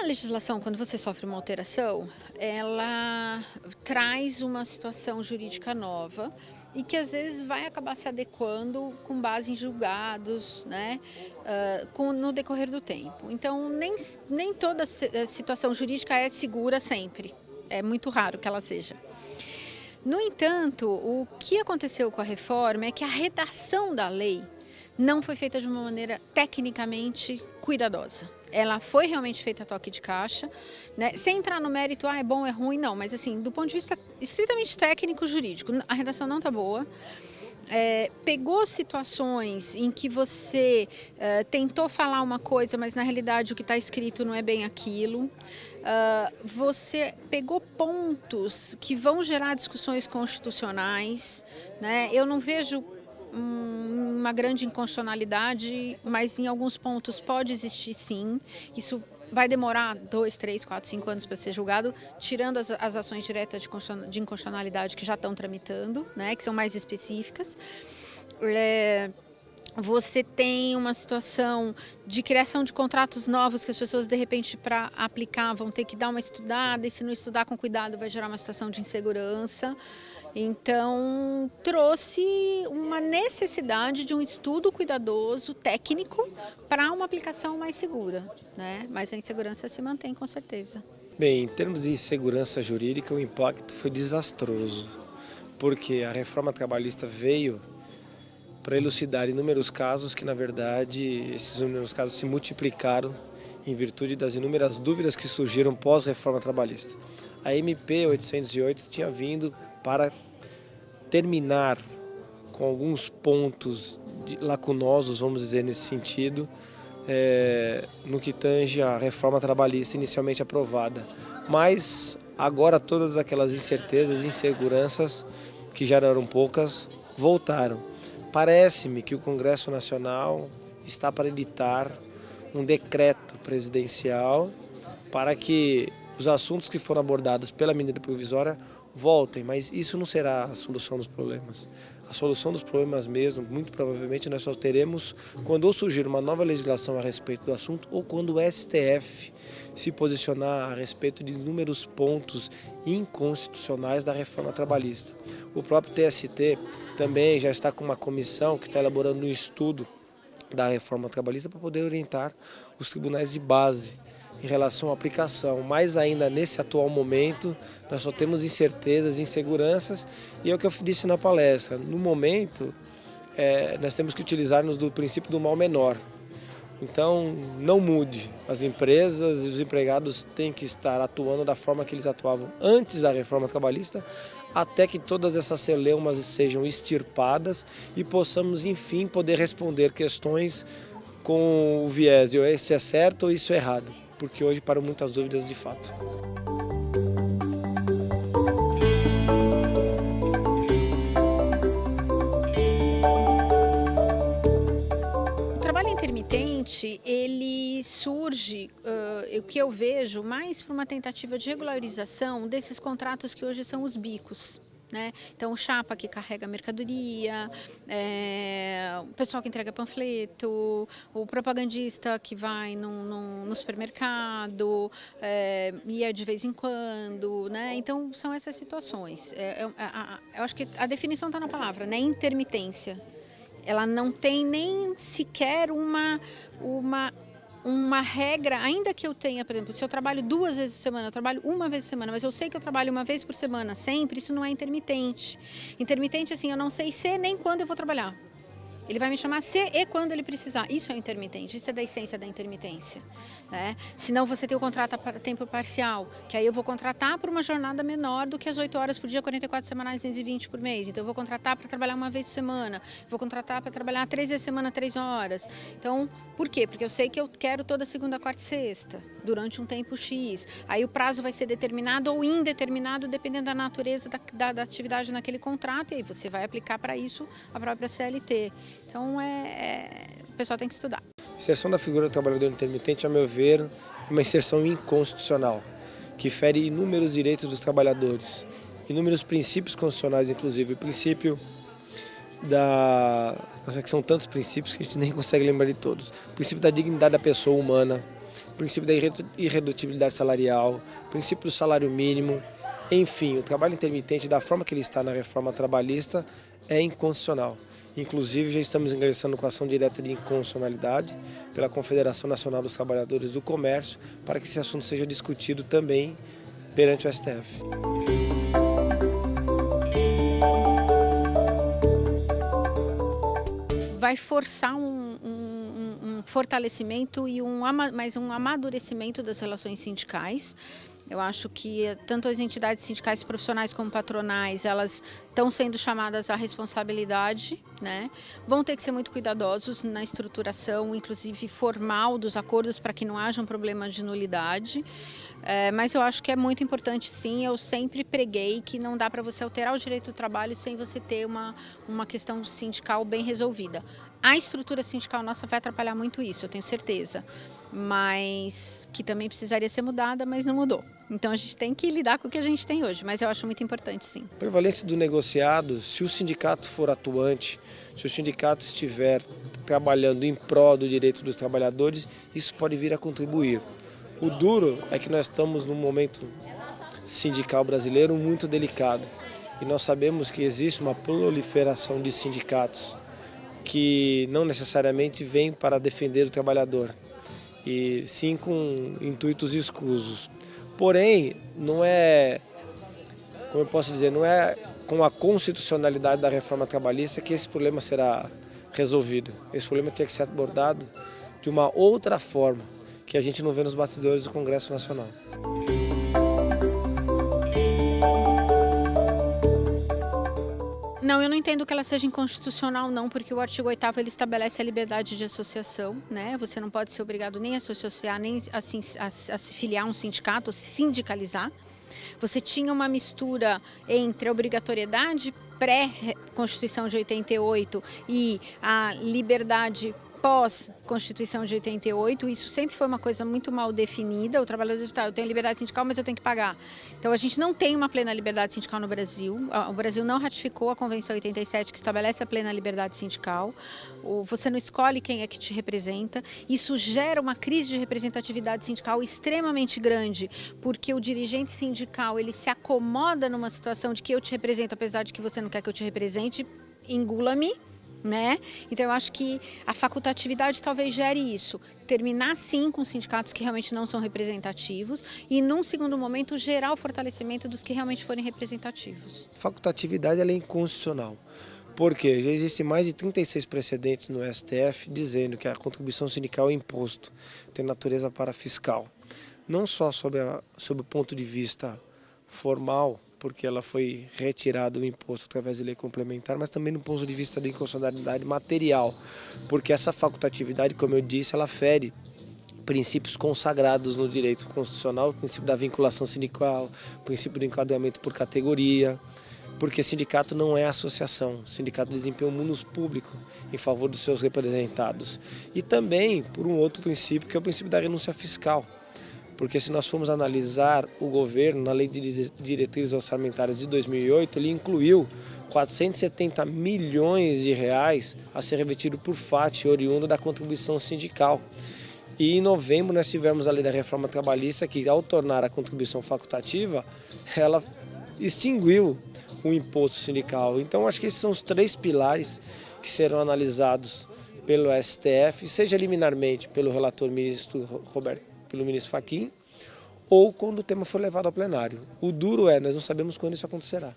A legislação, quando você sofre uma alteração, ela traz uma situação jurídica nova e que às vezes vai acabar se adequando com base em julgados, né, no decorrer do tempo. Então, nem toda situação jurídica é segura sempre. É muito raro que ela seja. No entanto, o que aconteceu com a reforma é que a redação da lei não foi feita de uma maneira tecnicamente cuidadosa. Ela foi realmente feita a toque de caixa, né? Sem entrar no mérito, é bom, é ruim, não. Mas assim, do ponto de vista estritamente técnico-jurídico, a redação não está boa. Pegou situações em que você tentou falar uma coisa, mas na realidade o que está escrito não é bem aquilo. Você pegou pontos que vão gerar discussões constitucionais, né? Eu não vejo uma grande inconstitucionalidade, mas em alguns pontos pode existir sim. Isso vai demorar 2, 3, 4, 5 anos para ser julgado, tirando as ações diretas de inconstitucionalidade que já estão tramitando, né, que são mais específicas. Você tem uma situação de criação de contratos novos que as pessoas, de repente, para aplicar, vão ter que dar uma estudada, e se não estudar com cuidado vai gerar uma situação de insegurança. Então, trouxe uma necessidade de um estudo cuidadoso, técnico, para uma aplicação mais segura, né? Mas a insegurança se mantém, com certeza. Bem, em termos de insegurança jurídica, o impacto foi desastroso, porque a reforma trabalhista veio para elucidar inúmeros casos que, na verdade, esses inúmeros casos se multiplicaram em virtude das inúmeras dúvidas que surgiram pós-reforma trabalhista. A MP 808 tinha vindo para terminar com alguns pontos lacunosos, vamos dizer, nesse sentido, no que tange a reforma trabalhista inicialmente aprovada. Mas agora todas aquelas incertezas e inseguranças, que já eram poucas, voltaram. Parece-me que o Congresso Nacional está para editar um decreto presidencial para que os assuntos que foram abordados pela medida provisória voltem, mas isso não será a solução dos problemas. A solução dos problemas mesmo, muito provavelmente, nós só teremos quando ou surgir uma nova legislação a respeito do assunto ou quando o STF se posicionar a respeito de inúmeros pontos inconstitucionais da reforma trabalhista. O próprio TST também já está com uma comissão que está elaborando um estudo da reforma trabalhista para poder orientar os tribunais de base em relação à aplicação, mas ainda nesse atual momento nós só temos incertezas, inseguranças, e é o que eu disse na palestra, no momento nós temos que utilizar-nos do princípio do mal menor. Então não mude, as empresas e os empregados têm que estar atuando da forma que eles atuavam antes da reforma trabalhista, até que todas essas celeumas sejam extirpadas e possamos enfim poder responder questões com o viés, isso é certo ou isso é errado, porque hoje param muitas dúvidas de fato. O trabalho intermitente, ele surge, o que eu vejo, mais por uma tentativa de regularização desses contratos que hoje são os bicos. Né? Então, o chapa que carrega mercadoria, o pessoal que entrega panfleto, o propagandista que vai no supermercado, e é de vez em quando, né? Então, são essas situações. Eu acho que a definição está na palavra, né? Intermitência. Ela não tem nem sequer uma regra, ainda que eu tenha, por exemplo, se eu trabalho 2 vezes por semana, eu trabalho 1 vez por semana, mas eu sei que eu trabalho 1 vez por semana sempre, isso não é intermitente. Intermitente, assim, eu não sei se nem quando eu vou trabalhar. Ele vai me chamar se e quando ele precisar. Isso é intermitente, isso é da essência da intermitência. Né? Senão você tem o contrato a tempo parcial, que aí eu vou contratar por uma jornada menor do que as 8 horas por dia, 44 semanais, 220 por mês. Então eu vou contratar para trabalhar 1 vez por semana, vou contratar para trabalhar 3 vezes por semana, 3 horas. Então, por quê? Porque eu sei que eu quero toda segunda, quarta e sexta, durante um tempo X. Aí o prazo vai ser determinado ou indeterminado, dependendo da natureza da atividade naquele contrato, e aí você vai aplicar para isso a própria CLT. Então, o pessoal tem que estudar. A inserção da figura do trabalhador intermitente, a meu ver, é uma inserção inconstitucional, que fere inúmeros direitos dos trabalhadores, inúmeros princípios constitucionais, inclusive o princípio que são tantos princípios que a gente nem consegue lembrar de todos. O princípio da dignidade da pessoa humana, princípio da irredutibilidade salarial, princípio do salário mínimo, enfim, o trabalho intermitente da forma que ele está na reforma trabalhista é inconstitucional. Inclusive, já estamos ingressando com ação direta de inconstitucionalidade pela Confederação Nacional dos Trabalhadores do Comércio para que esse assunto seja discutido também perante o STF. Vai forçar um fortalecimento e um amadurecimento das relações sindicais. Eu acho que tanto as entidades sindicais profissionais como patronais, elas estão sendo chamadas à responsabilidade, né? Vão ter que ser muito cuidadosos na estruturação, inclusive formal dos acordos, para que não haja um problema de nulidade. Mas eu acho que é muito importante, sim. Eu sempre preguei que não dá para você alterar o direito do trabalho sem você ter uma questão sindical bem resolvida. A estrutura sindical nossa vai atrapalhar muito isso, eu tenho certeza, mas que também precisaria ser mudada, mas não mudou. Então a gente tem que lidar com o que a gente tem hoje, mas eu acho muito importante, sim. A prevalência do negociado, se o sindicato for atuante, se o sindicato estiver trabalhando em prol do direito dos trabalhadores, isso pode vir a contribuir. O duro é que nós estamos num momento sindical brasileiro muito delicado e nós sabemos que existe uma proliferação de sindicatos que não necessariamente vêm para defender o trabalhador, e sim com intuitos escusos. Porém, não é, como eu posso dizer, não é com a constitucionalidade da reforma trabalhista que esse problema será resolvido. Esse problema tem que ser abordado de uma outra forma, que a gente não vê nos bastidores do Congresso Nacional. Não, eu não entendo que ela seja inconstitucional, não, porque o artigo 8º ele estabelece a liberdade de associação, né? Você não pode ser obrigado nem a se associar, nem a se filiar a um sindicato, sindicalizar. Você tinha uma mistura entre a obrigatoriedade pré-Constituição de 88 e a liberdade pós-Constituição de 88, isso sempre foi uma coisa muito mal definida. O trabalhador, eu tenho liberdade sindical, mas eu tenho que pagar. Então a gente não tem uma plena liberdade sindical no Brasil. O Brasil não ratificou a Convenção 87, que estabelece a plena liberdade sindical. Você não escolhe quem é que te representa. Isso gera uma crise de representatividade sindical extremamente grande, porque o dirigente sindical ele se acomoda numa situação de que eu te represento, apesar de que você não quer que eu te represente, engula-me. Né? Então eu acho que a facultatividade talvez gere isso, terminar sim com sindicatos que realmente não são representativos e num segundo momento gerar o fortalecimento dos que realmente forem representativos. Facultatividade ela é inconstitucional, porque já existem mais de 36 precedentes no STF dizendo que a contribuição sindical é imposto, tem natureza parafiscal, não só sob o ponto de vista formal, porque ela foi retirada o imposto através de lei complementar, mas também no ponto de vista da inconstitucionalidade material, porque essa facultatividade, como eu disse, ela fere princípios consagrados no direito constitucional, o princípio da vinculação sindical, o princípio do enquadramento por categoria, porque sindicato não é associação, o sindicato desempenha um munus público em favor dos seus representados. E também por um outro princípio, que é o princípio da renúncia fiscal. Porque se nós formos analisar o governo, na Lei de Diretrizes Orçamentárias de 2008, ele incluiu 470 milhões de reais a ser revetido por FAT, oriundo da contribuição sindical. E em novembro nós tivemos a Lei da Reforma Trabalhista, que ao tornar a contribuição facultativa, ela extinguiu o imposto sindical. Então acho que esses são os três pilares que serão analisados pelo STF, seja liminarmente pelo relator ministro pelo ministro Fachin, ou quando o tema for levado ao plenário. O duro nós não sabemos quando isso acontecerá.